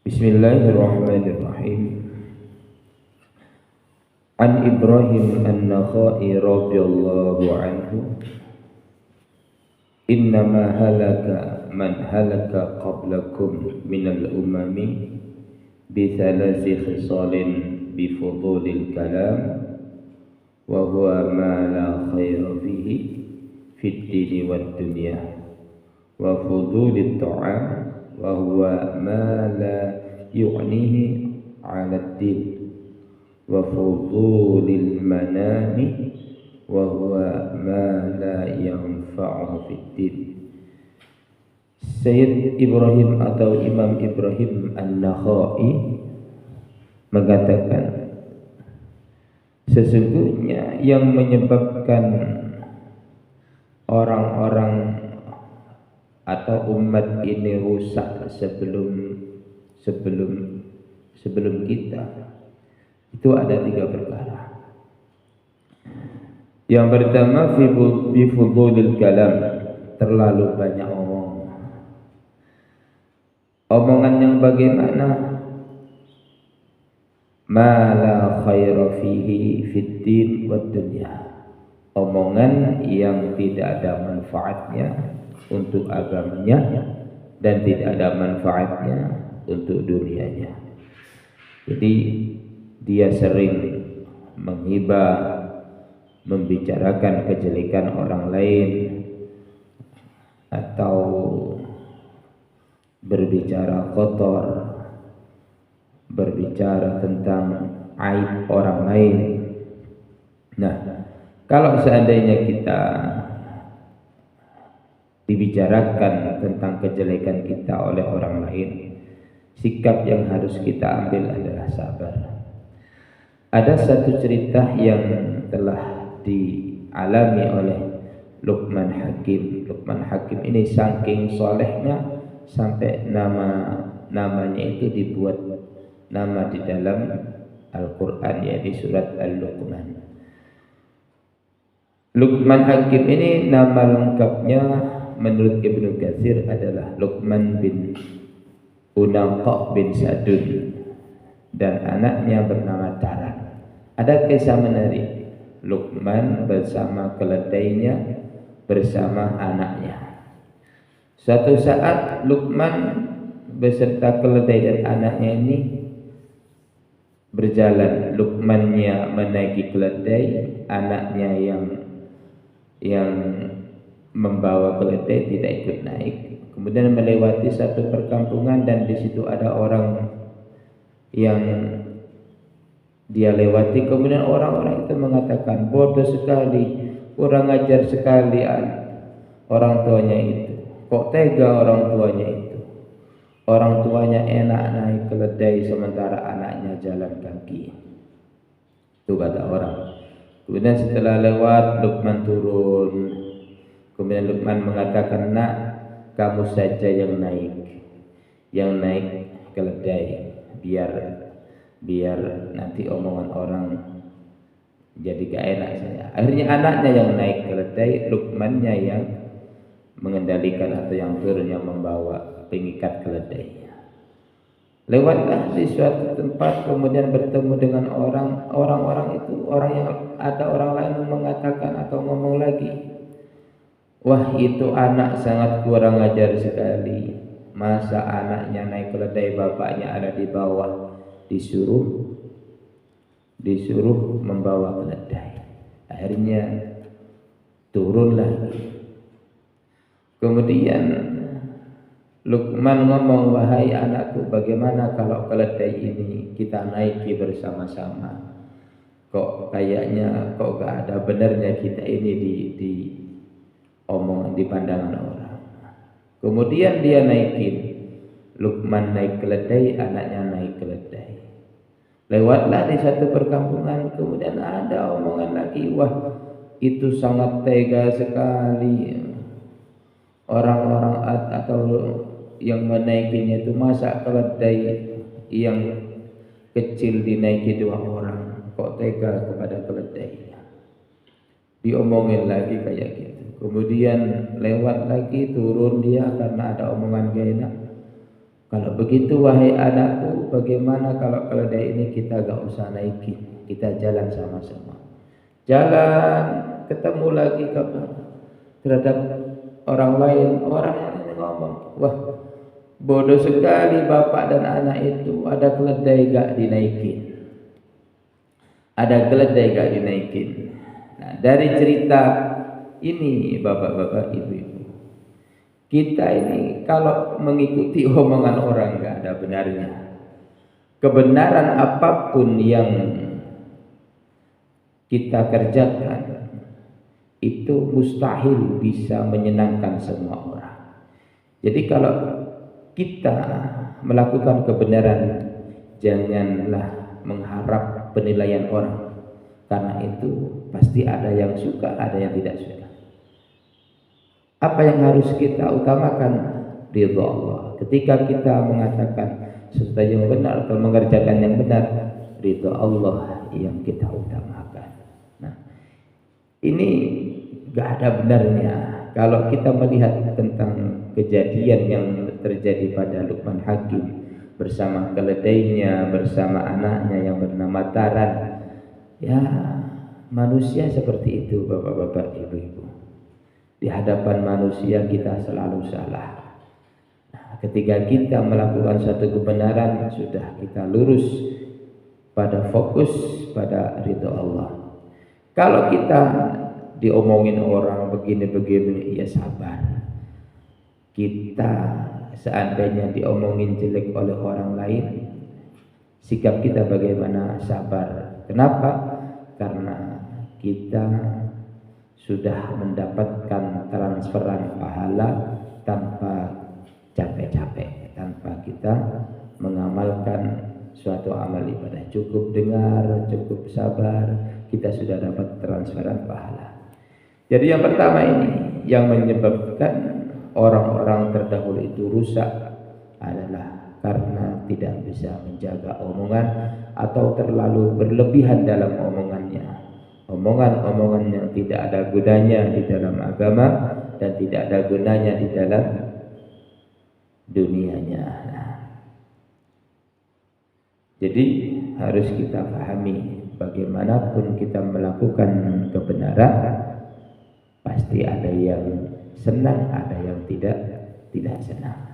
Bismillahirrahmanirrahim. An Ibrahim an-Nakhai radhiyallahu anhu, innama halaka man halaka qablakum minal umami bi thalathi khisalin bi fudulil kalam wa huwa ma la khaira fihi fid dini wad dunya wa fudulit ta'am wa huwa ma la yu'nihi 'ala ad-din wa fudulil manami wa huwa ma la yanfa'u fid din. Sayyid Ibrahim atau Imam Ibrahim An-Nakhai mengatakan, sesungguhnya yang menyebabkan orang-orang atau umat ini rusak sebelum kita itu ada 3 perkara. Yang pertama fi fudulil kalam, terlalu banyak omongan yang bagaimana? Ma la khaira fihi fid din wad dunya, omongan yang tidak ada manfaatnya untuk agamanya dan tidak ada manfaatnya untuk dunianya. Jadi dia sering menghibah, membicarakan kejelekan orang lain, atau berbicara kotor, berbicara tentang aib orang lain. Nah, kalau seandainya kita dibicarakan tentang kejelekan kita oleh orang lain, sikap yang harus kita ambil adalah sabar. Ada satu cerita yang telah dialami oleh Luqman Hakim. Luqman Hakim ini saking solehnya sampai namanya itu dibuat nama di dalam Al-Quran, yaitu surat Al-Luqman. Luqman Hakim ini nama lengkapnya menurut Ibnu Katsir adalah Luqman bin Unaqah bin Sadun, dan anaknya bernama Taran. Ada kisah menarik, Luqman bersama keledainya bersama anaknya. Suatu saat Luqman beserta keledai dan anaknya ini berjalan. Luqmannya menaiki keledai, anaknya yang membawa keledai tidak ikut naik. Kemudian melewati satu perkampungan dan di situ ada orang yang dia lewati. Kemudian orang-orang itu mengatakan, bodoh sekali, kurang ajar sekali orang tuanya itu. Kok tega orang tuanya itu? Orang tuanya enak naik keledai sementara anaknya jalan kaki. Itu kata orang. Kemudian setelah lewat, Luqman turun. Kemudian Luqman mengatakan, nak, kamu saja yang naik keledai, biar nanti omongan orang jadi gak enak saya. Akhirnya anaknya yang naik keledai, Luqmannya yang mengendalikan atau yang turun, yang membawa pengikat keledainya. Lewatlah di suatu tempat, kemudian bertemu dengan orang-orang itu, ada orang lain yang mengatakan atau ngomong lagi, wah, itu anak sangat kurang ajar sekali. Masa anaknya naik keledai, bapaknya ada di bawah, disuruh membawa keledai. Akhirnya turun lagi. Kemudian Luqman ngomong, wahai anakku, bagaimana kalau keledai ini kita naiki bersama-sama? Kok kayaknya gak ada benarnya kita ini di omongan, di pandangan orang. Kemudian dia naikin, Luqman naik keledai, anaknya naik keledai. Lewatlah di satu perkampungan, kemudian ada omongan lagi, wah, itu sangat tega sekali. Orang-orang atau yang menaikinya itu, masa keledai yang kecil dinaiki 2 orang, kok tega kepada keledai. Diomongin lagi kayak gitu. Kemudian lewat lagi, turun dia karena ada omongan gak enak. Kalau begitu wahai anakku, bagaimana kalau keledai ini kita gak usah naikin, kita jalan sama-sama. Jalan, ketemu lagi terhadap orang lain, orang ini ngomong, wah bodoh sekali bapak dan anak itu, ada keledai gak dinaikin. Ada keledai gak dinaikin. Nah, dari cerita ini bapak-bapak, ibu-ibu, kita ini kalau mengikuti omongan orang gak ada benarnya. Kebenaran apapun yang kita kerjakan itu mustahil bisa menyenangkan semua orang. Jadi kalau kita melakukan kebenaran, janganlah mengharap penilaian orang, karena itu pasti ada yang suka, ada yang tidak suka. Apa yang harus kita utamakan? Ridha Allah. Ketika kita mengatakan sesuatu yang benar atau mengerjakan yang benar, ridha Allah yang kita utamakan. Nah, ini gak ada benarnya. Kalau kita melihat tentang kejadian yang terjadi pada Luqman Hakim bersama keledainya, bersama anaknya yang bernama Taran, ya manusia seperti itu bapak-bapak, ibu-ibu. Di hadapan manusia kita selalu salah. Nah, ketika kita melakukan satu kebenaran, sudah kita lurus pada fokus pada ridho Allah. Kalau kita diomongin orang begini-begini, ya sabar. Kita seandainya diomongin jelek oleh orang lain, sikap kita bagaimana? Sabar. Kenapa? Karena kita sudah mendapatkan transferan pahala tanpa capek-capek, tanpa kita mengamalkan suatu amal ibadah. Cukup dengar, cukup sabar, kita sudah dapat transferan pahala. Jadi yang pertama ini yang menyebabkan orang-orang terdahulu itu rusak adalah karena tidak bisa menjaga omongan atau terlalu berlebihan dalam omongannya. Omongan-omongan yang tidak ada gunanya di dalam agama dan tidak ada gunanya di dalam dunianya. Jadi harus kita pahami, bagaimanapun kita melakukan kebenaran, pasti ada yang senang, ada yang tidak senang.